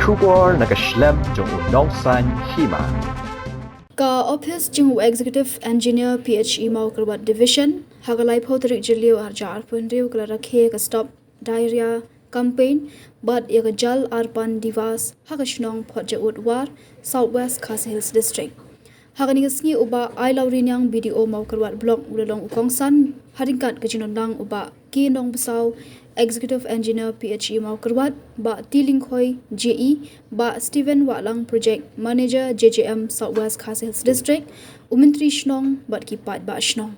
Shubor Nakashlem Jung Nongsan Hima. Ka office jing executive engineer PHE mau kerbat division hagalai photorik jilio arjar punriu kala rakhe ka stop diarrhea campaign but ya jal arpan divas hagashnong photjaut war southwest Khasi Hills district hagani ngi uba ai laurinyang BDO mau kerbat block ulong ukongsan haringkat kejinondang uba ki nong besau executive engineer PHE mau kerbat ba tilingkhoi JE ba Steven Walang project manager JJM Southwest Khasi Hills district umintri shnong bat ki pat ba shnong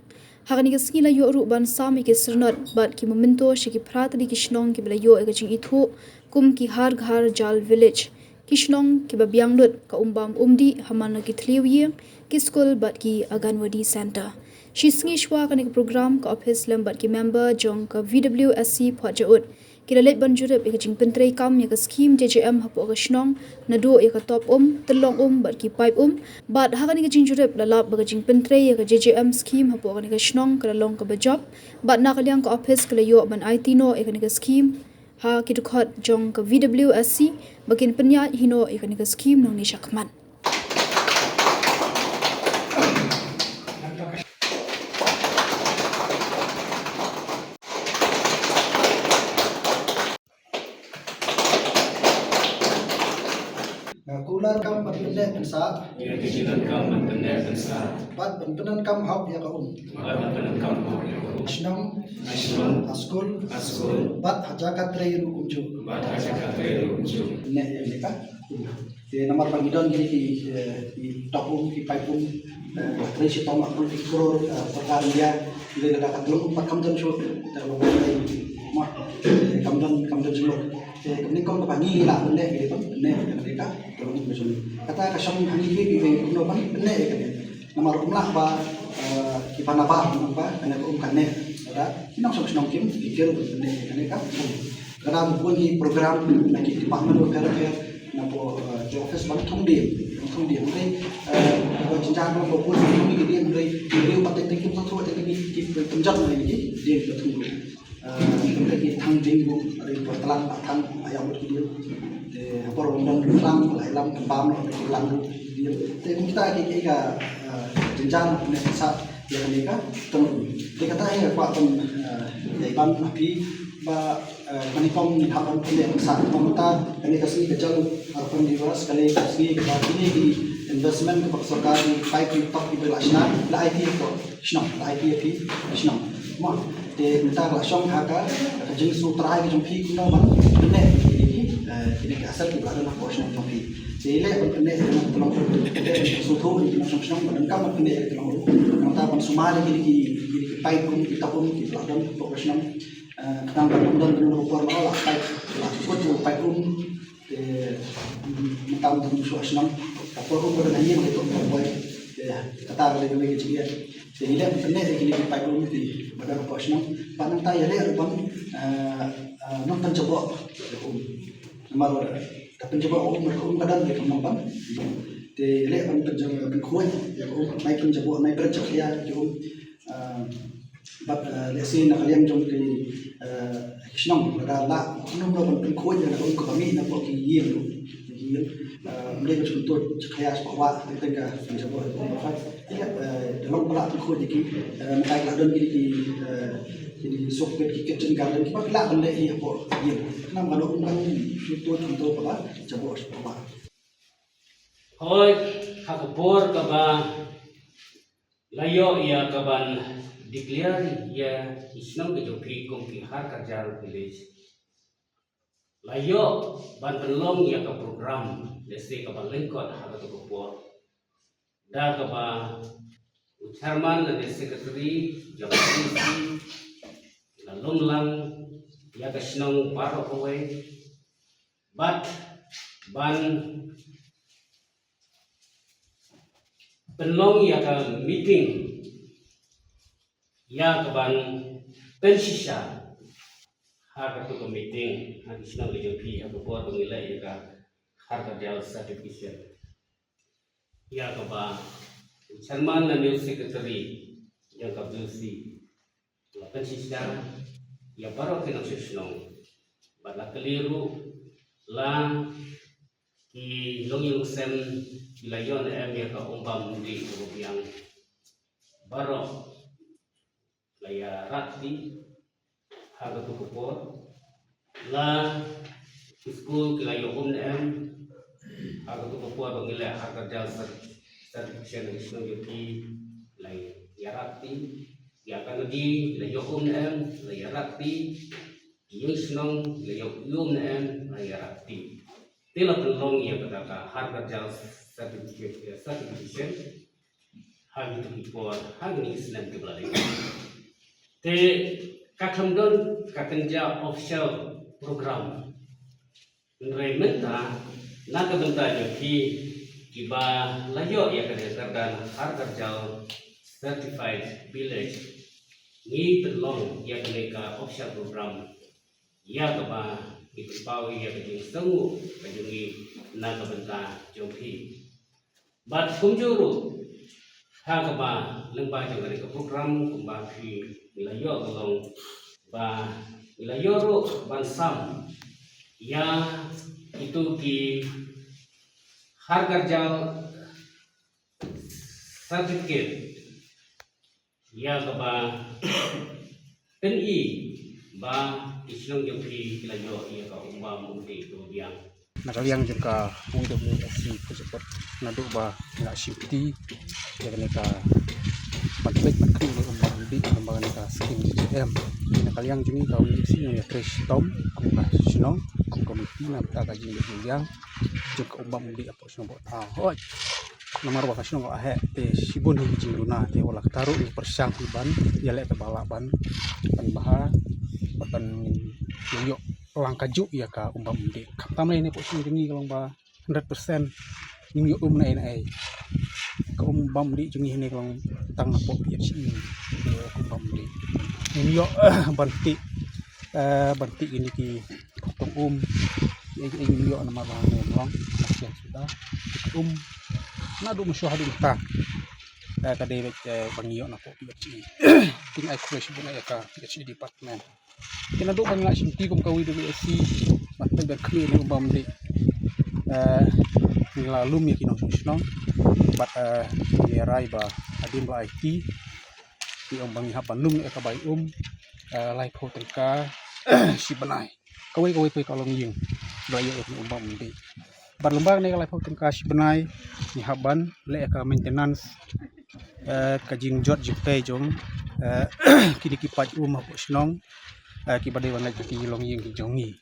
hagani ngi la yo ru ban sami ki srnot bat ki momento shiki pratli ki shnong ki bla yo egaching ithu kum ki har ghar jal village kishnong ki babyang lut ka umbam umdi hamana ki thliwi ki school bat ki aganwadi center shisngi shwa ka program ka office lembat ki member jong ka VWSC phwajaut ki lalet banjurep ek jing pentrei kam ya ka scheme JJM hapo ka shnong nado ya ka top telong bat ki pipe bat hagani ka jing jurep lalap ba ka jing pentrei ya ka JJM scheme hapo ka shnong ka long ka ba job bat na kalyang ka office ka yo ban IT no ek ka scheme ha kitukhat jong ka VWSC bakin penya hino ikan ka scheme nong ni shakman kular kam pendet pensa ya digital kam pendet pensa bat pendet kam hab ya kaum pendet kam ashnam askul bat hajakat rei rukunju bat hajakat rei rukunju ne ka di nomor pangidon di topum di paipum rei sitong akul fikur perkara dia di dekat telung empat kam dan syur terlalu mah kamdan suluk kemudian kau kepangi lah benda gitu benda mereka terlalu besar kata kasam hangi di kuno pan benda kan nomor umlah ba kipana ba kena kane ada kinong sok kim pikir benda kan karena bukan di program lagi di department kerja napo office bang thong dia mulai cinta apa pun thong dia mulai dia pakai teknik satu teknik di penjat lagi dia betul kita thang jinggu ada pertelan batang ayam video apa rondon lang lam kembam lang video tapi kita kita jenjang nesa yang mereka teman dia kata ya pak pun ban api ba manikom hapan pun saat pemerintah kali kasih kecil harapan diwas kali kasih ini di investment ke serkar di 5 top di belasna la IT itu snap la IT snap mah de minta langsung harga jeng sutra ke jompi kuno ban bene ini asal di belakang portion jompi sile bene tolong sutu di langsung ban kam bene tolong minta ban sumari di pipe pun kita pun di belakang portion kadang kadang dulu por malah pipe ikut pipe pun minta untuk suasana apa pun bernyanyi begitu buat kata lagi dia sehingga benar ini pipe pun di badan portion panang tay le bang nong pencoba nomor pencoba kadang di kemampan de le bang pencoba kuat ya mai pencoba mai bercak ya bat lesi nak kalian jom di kisnong pada la nong lo bang kuat ya ko kami nak ko kiyem mereka contoh kaya sebuah ketika mencoba ya dalam pelak kuat jadi mereka ladon jadi sopir kitchen garden kita pelak benda ini apa ya nama kalau orang contoh apa coba hoi hakapor kaba layo ya kaban declare ya isnam ke jopi kom ki har karjar village layo ban penlong ya ka program desi ka lengkot ha ka kopor da ka ba chairman dan secretary jabat la longlang ya ka snong paro kowe bat ban penlong ya ka meeting ya ka ban pensisa harga tu meeting hadis nang lejopi aku buat pengilai ya harga dia certification ya kaba chairman dan new secretary yang kabulsi lapan sisa ya baru kena sesnong bala keliru la ki long yung sem ilayon ya ka umbam di yang barok laya rati haga tu kupor la school kilayo haga tu kupor bangila haga jal certification isno yuki lay yarati ya kan di kilayo laya rati yung snong kilayo laya rati tila pelong ya kadaka harga jal certification hagi tu kupor hagi ni Islam ke belai te kakamdon kakenja official program Menta naga benta joki kiba layo ya kadang harga jal certified village ni telong ya ka official program ya kaba ipawi ya kajing sengu kajungi naga benta joki bat kumjuru ha kaba lengba jong ka program kumba ki ilayo kalong ba ilayo ro bansam ya itu ki harga jal certificate ya kaba TNI ba islong yung ki ilayo ya ka umba mungti to yang nakaliang juga WWSC support naduk ba na shifty ya ka pagpek makri ng di kembangan ka skim GM nakaliang juni ka WWSC ya Trish Tom ka sinong komiti na ta jing yang juga umbang di apo sinong hoi nomor wa sinong ko ahe te sibun hi jing luna te wala taruh ni persang ban ya le balaban pan baha pan yo langkaju ya ka umbam di kaptam ini po sini jengi kalau ba 100% yung na ai ka umbam di jengi ini kalau tang po ya sini umbam di yung banti ini ki potong yung yo na marang long yang sudah nadu masyahadu ta kadewek bangiyo na po PhD ting ay question po na ka PhD department kinado bang nga sinti kum kawi WSC matay berkli ni umbam di nilalum ya kinong bat yerai ba adim ba IT di umbang hapan lum ka bai lai hotel ka si banai kawi pe kalong ying bayo ni umbam di bat lumbang ni lai hotel ka si banai ni haban le ka maintenance kajing jot jipte jong kini kipat hapo snong kibade wan lagi long yang jongi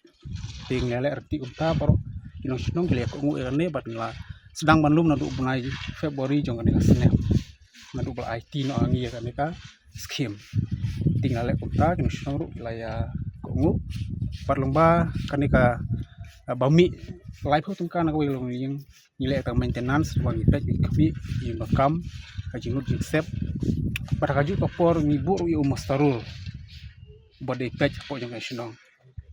ting lele arti unta paro kinong sinong gele ko ngu erne bat ngla sedang banlum nadu bunai Februari jong kan senep nadu bal IT no angi ya kan ka skim ting lele unta kinong sinong ru laya ko ngu par lomba kan ka bami live ho tungka na ko long yang nilai ta maintenance wangi pet kami di makam kajinut jiksep pada kaju kapor ngibur yu mastarul body patch po jong sinong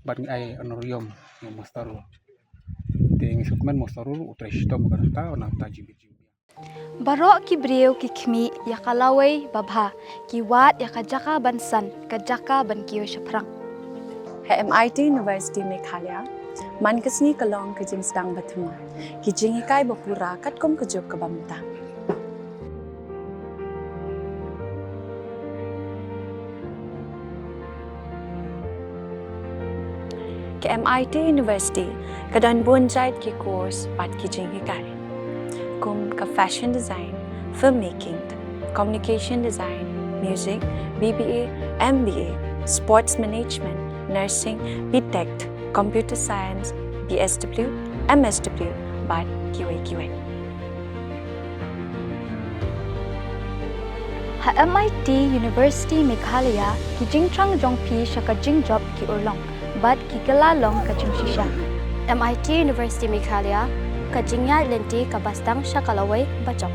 bat ngi ay anorium yung mastarul ting sukmen mastarul utres tom karta na taji Barok ki breu ki khmi ya kalawai babha ki wat ya kajaka bansan kajaka ban kiyo shaprang MIT University Meghalaya mankasni kalong kajing sedang bathuma ki jingikai bapura katkom kajok kabamta ke MIT University kadan bonjait ki course pat ki jingikai kum ka fashion design filmmaking communication design music BBA MBA sports management nursing BTech computer science BSW MSW bat QA ha MIT University Meghalaya ki jingtrang jongpi shaka jingjop ki urlong bat ki kalalong kajing shisha MIT University Meghalaya kajingya lenti kabastang shakalawai bachok